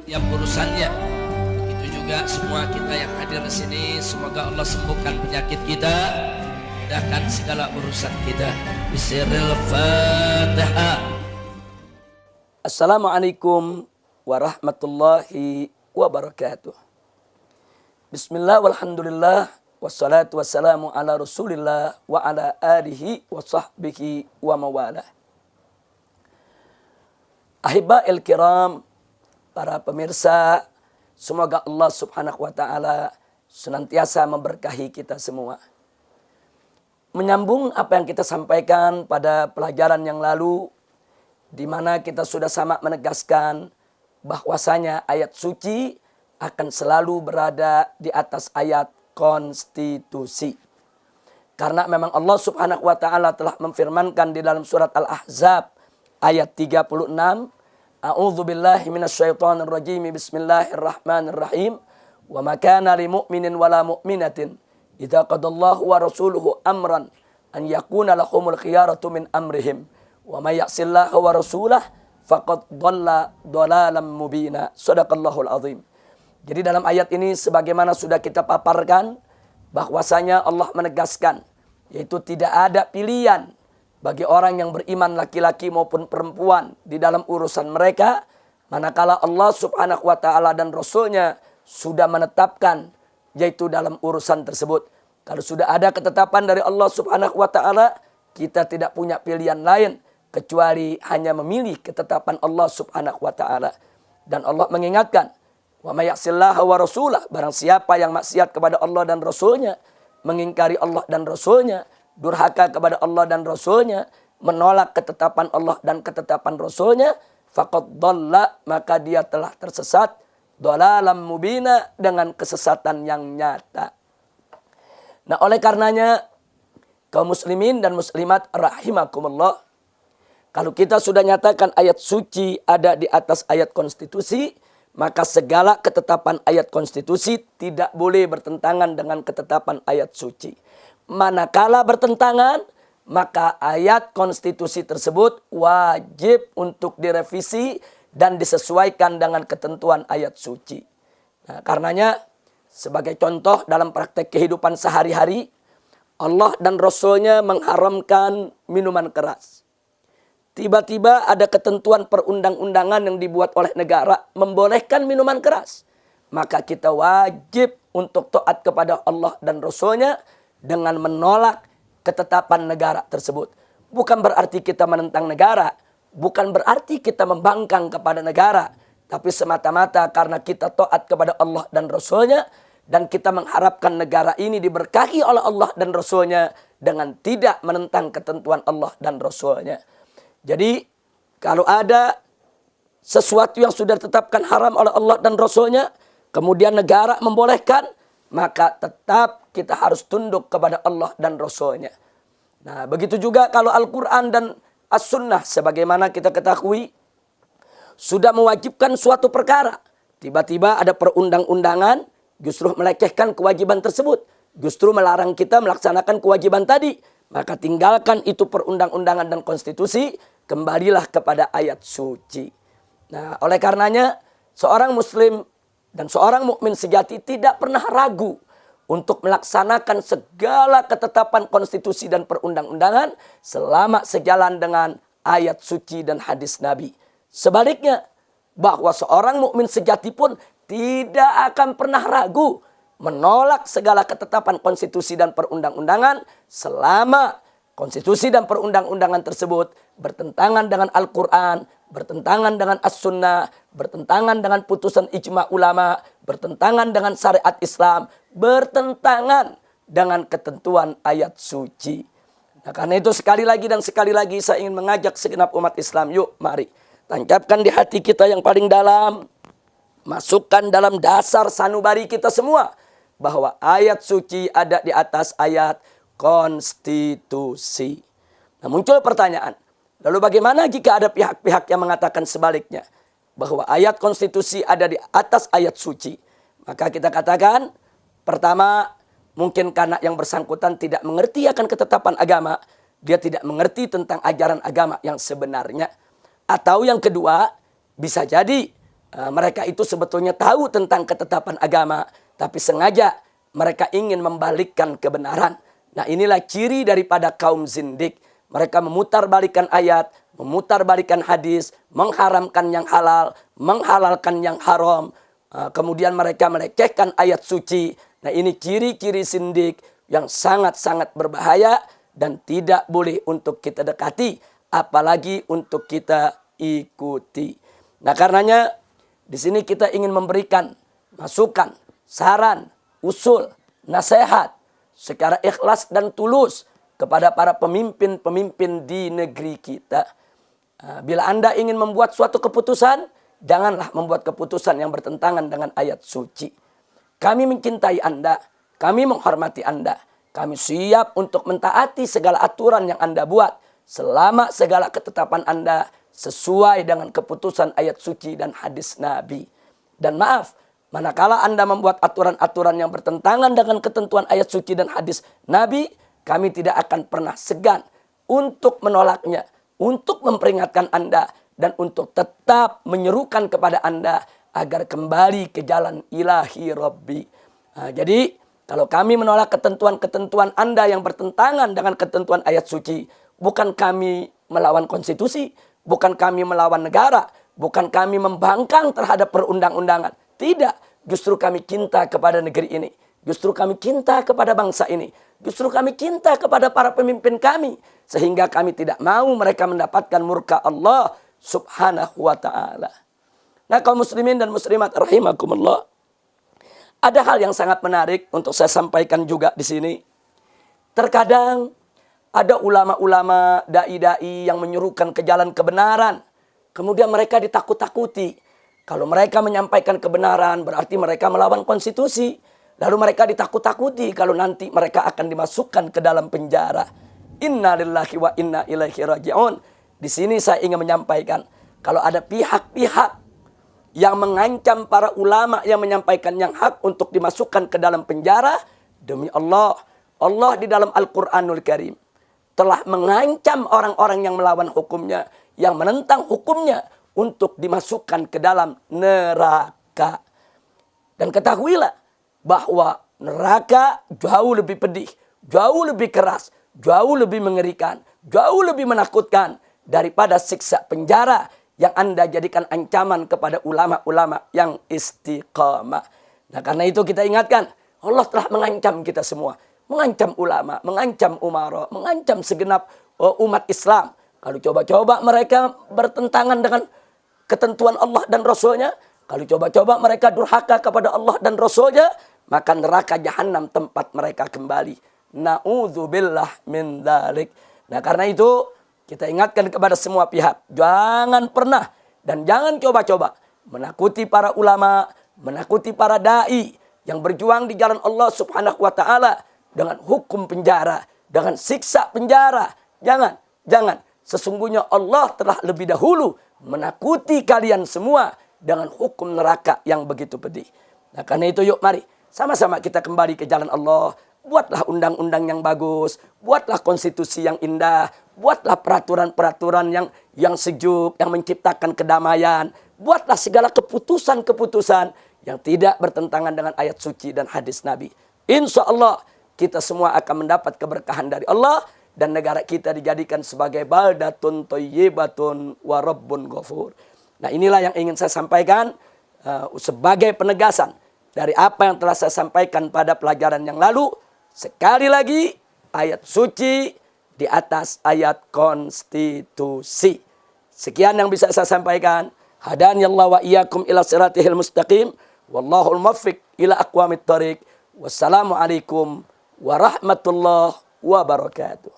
setiap urusannya. Begitu juga semua kita yang hadir di sini, semoga Allah sembuhkan penyakit kita, mudahkan segala urusan kita. Bismillahil Fatihah. Assalamualaikum warahmatullahi wabarakatuh. Bismillah walhamdulillah wassalatu wassalamu ala rasulillah wa ala alihi wa sahbihi wa mawalah. Ahiba'il kiram, para pemirsa, semoga Allah subhanahu wa ta'ala senantiasa memberkahi kita semua. Menyambung apa yang kita sampaikan pada pelajaran yang lalu, di mana kita sudah sama menegaskan bahwasanya ayat suci akan selalu berada di atas ayat konstitusi. Karena memang Allah subhanahu wa ta'ala telah memfirmankan di dalam surat Al-Ahzab ayat 36, A'udzu billahi minasyaitonir rajim. Bismillahirrahmanirrahim. Wa ma kana lil mu'minin wala mu'minatin idza qadallahu wa rasuluhu amran an yakuna lahumul khiyaratu min amrihim wa may ya'sillaha wa rasulahu faqad dhalla dhalalan mubina. Shadaqallahul azim. Jadi dalam ayat ini sebagaimana sudah kita paparkan bahwasanya Allah menegaskan yaitu tidak ada pilihan bagi orang yang beriman laki-laki maupun perempuan di dalam urusan mereka, manakala Allah subhanahu wa ta'ala dan Rasulnya sudah menetapkan yaitu dalam urusan tersebut. Kalau sudah ada ketetapan dari Allah subhanahu wa ta'ala, kita tidak punya pilihan lain kecuali hanya memilih ketetapan Allah subhanahu wa ta'ala. Dan Allah mengingatkan, wa may ya'sillaha wa rasulah, barang siapa yang maksiat kepada Allah dan Rasulnya, mengingkari Allah dan Rasulnya, durhaka kepada Allah dan Rasulnya, menolak ketetapan Allah dan ketetapan Rasulnya, faqad dhalla, maka dia telah tersesat, dhalalan mubina, dengan kesesatan yang nyata. Nah, oleh karenanya kaum muslimin dan muslimat rahimakumullah, kalau kita sudah nyatakan ayat suci ada di atas ayat konstitusi, maka segala ketetapan ayat konstitusi tidak boleh bertentangan dengan ketetapan ayat suci. Manakala bertentangan, maka ayat konstitusi tersebut wajib untuk direvisi dan disesuaikan dengan ketentuan ayat suci. Nah, karenanya sebagai contoh dalam praktek kehidupan sehari-hari, Allah dan Rasulnya mengharamkan minuman keras. Tiba-tiba ada ketentuan perundang-undangan yang dibuat oleh negara membolehkan minuman keras. Maka kita wajib untuk taat kepada Allah dan Rasulnya dengan menolak ketetapan negara tersebut. Bukan berarti kita menentang negara, bukan berarti kita membangkang kepada negara, tapi semata-mata karena kita taat kepada Allah dan Rasulnya, dan kita mengharapkan negara ini diberkahi oleh Allah dan Rasulnya dengan tidak menentang ketentuan Allah dan Rasulnya. Jadi kalau ada sesuatu yang sudah ditetapkan haram oleh Allah dan Rasulnya, kemudian negara membolehkan, maka tetap kita harus tunduk kepada Allah dan Rasulnya. Nah, begitu juga kalau Al-Quran dan As-Sunnah sebagaimana kita ketahui sudah mewajibkan suatu perkara. Tiba-tiba ada perundang-undangan justru melecehkan kewajiban tersebut. Justru melarang kita melaksanakan kewajiban tadi. Maka tinggalkan itu perundang-undangan dan konstitusi. Kembalilah kepada ayat suci. Nah, oleh karenanya seorang muslim dan seorang mukmin sejati tidak pernah ragu untuk melaksanakan segala ketetapan konstitusi dan perundang-undangan selama sejalan dengan ayat suci dan hadis Nabi. Sebaliknya, bahwa seorang mukmin sejati pun tidak akan pernah ragu menolak segala ketetapan konstitusi dan perundang-undangan selama konstitusi dan perundang-undangan tersebut bertentangan dengan Al-Quran, bertentangan dengan As-Sunnah, bertentangan dengan putusan ijma ulama, bertentangan dengan syariat Islam, bertentangan dengan ketentuan ayat suci. Nah, karena itu sekali lagi dan sekali lagi saya ingin mengajak segenap umat Islam, yuk mari tancapkan di hati kita yang paling dalam, masukkan dalam dasar sanubari kita semua bahwa ayat suci ada di atas ayat konstitusi. Nah, muncul pertanyaan, lalu bagaimana jika ada pihak-pihak yang mengatakan sebaliknya, bahwa ayat konstitusi ada di atas ayat suci? Maka kita katakan, pertama, mungkin karena yang bersangkutan tidak mengerti akan ketetapan agama, dia tidak mengerti tentang ajaran agama yang sebenarnya. Atau yang kedua, bisa jadi mereka itu sebetulnya tahu tentang ketetapan agama, tapi sengaja mereka ingin membalikkan kebenaran. Nah, inilah ciri daripada kaum zindik. Mereka memutarbalikkan ayat, memutarbalikkan hadis, mengharamkan yang halal, menghalalkan yang haram. Kemudian mereka melecehkan ayat suci. Nah, ini ciri-ciri zindik yang sangat-sangat berbahaya dan tidak boleh untuk kita dekati, apalagi untuk kita ikuti. Nah, karenanya di sini kita ingin memberikan masukan, saran, usul, nasihat secara ikhlas dan tulus kepada para pemimpin-pemimpin di negeri kita. Bila Anda ingin membuat suatu keputusan, janganlah membuat keputusan yang bertentangan dengan ayat suci. Kami mencintai Anda, kami menghormati Anda, kami siap untuk mentaati segala aturan yang Anda buat, selama segala ketetapan Anda sesuai dengan keputusan ayat suci dan hadis Nabi. Dan maaf, manakala Anda membuat aturan-aturan yang bertentangan dengan ketentuan ayat suci dan hadis Nabi, kami tidak akan pernah segan untuk menolaknya, untuk memperingatkan Anda, dan untuk tetap menyerukan kepada Anda agar kembali ke jalan ilahi Rabbi. Jadi, kalau kami menolak ketentuan-ketentuan Anda yang bertentangan dengan ketentuan ayat suci, bukan kami melawan konstitusi, bukan kami melawan negara, bukan kami membangkang terhadap perundang-undangan. Tidak, justru kami cinta kepada negeri ini. Justru kami cinta kepada bangsa ini. Justru kami cinta kepada para pemimpin kami. Sehingga kami tidak mau mereka mendapatkan murka Allah subhanahu wa ta'ala. Nah, kaum muslimin dan muslimat rahimakumullah, ada hal yang sangat menarik untuk saya sampaikan juga di sini. Terkadang ada ulama-ulama, dai-dai yang menyuruhkan ke jalan kebenaran. Kemudian mereka ditakut-takuti. Kalau mereka menyampaikan kebenaran berarti mereka melawan konstitusi. Lalu mereka ditakut-takuti kalau nanti mereka akan dimasukkan ke dalam penjara. Inna lillahi wa inna ilaihi raji'un. Di sini saya ingin menyampaikan, kalau ada pihak-pihak yang mengancam para ulama yang menyampaikan yang hak untuk dimasukkan ke dalam penjara, demi Allah, Allah di dalam Al-Quranul Karim telah mengancam orang-orang yang melawan hukumnya, yang menentang hukumnya untuk dimasukkan ke dalam neraka. Dan ketahuilah bahwa neraka jauh lebih pedih, jauh lebih keras, jauh lebih mengerikan, jauh lebih menakutkan daripada siksa penjara yang Anda jadikan ancaman kepada ulama-ulama yang istiqamah. Nah, karena itu kita ingatkan, Allah telah mengancam kita semua. Mengancam ulama, mengancam umara, mengancam segenap umat Islam. Kalau coba-coba mereka bertentangan dengan ketentuan Allah dan Rasulnya, kalau coba-coba mereka durhaka kepada Allah dan Rasulnya, maka neraka jahanam tempat mereka kembali. Na'udzubillah min dzalik. Nah, karena itu kita ingatkan kepada semua pihak, jangan pernah dan jangan coba-coba menakuti para ulama, menakuti para dai yang berjuang di jalan Allah Subhanahu wa taala dengan hukum penjara, dengan siksa penjara. Jangan. Sesungguhnya Allah telah lebih dahulu menakuti kalian semua dengan hukum neraka yang begitu pedih. Nah, karena itu yuk mari sama-sama kita kembali ke jalan Allah. Buatlah undang-undang yang bagus, buatlah konstitusi yang indah, buatlah peraturan-peraturan yang sejuk, yang menciptakan kedamaian. Buatlah segala keputusan-keputusan yang tidak bertentangan dengan ayat suci dan hadis Nabi. Insya Allah kita semua akan mendapat keberkahan dari Allah dan negara kita dijadikan sebagai baldatun thayyibatun wa rabbun ghafur. Nah, inilah yang ingin saya sampaikan sebagai penegasan dari apa yang telah saya sampaikan pada pelajaran yang lalu. Sekali lagi, ayat suci di atas ayat konstitusi. Sekian yang bisa saya sampaikan. Hadaniyallahu wa iyyakum ila siratihil mustaqim. Wallahul muwaffiq ila aqwamit thariq. Wassalamualaikum warahmatullahi wabarakatuh.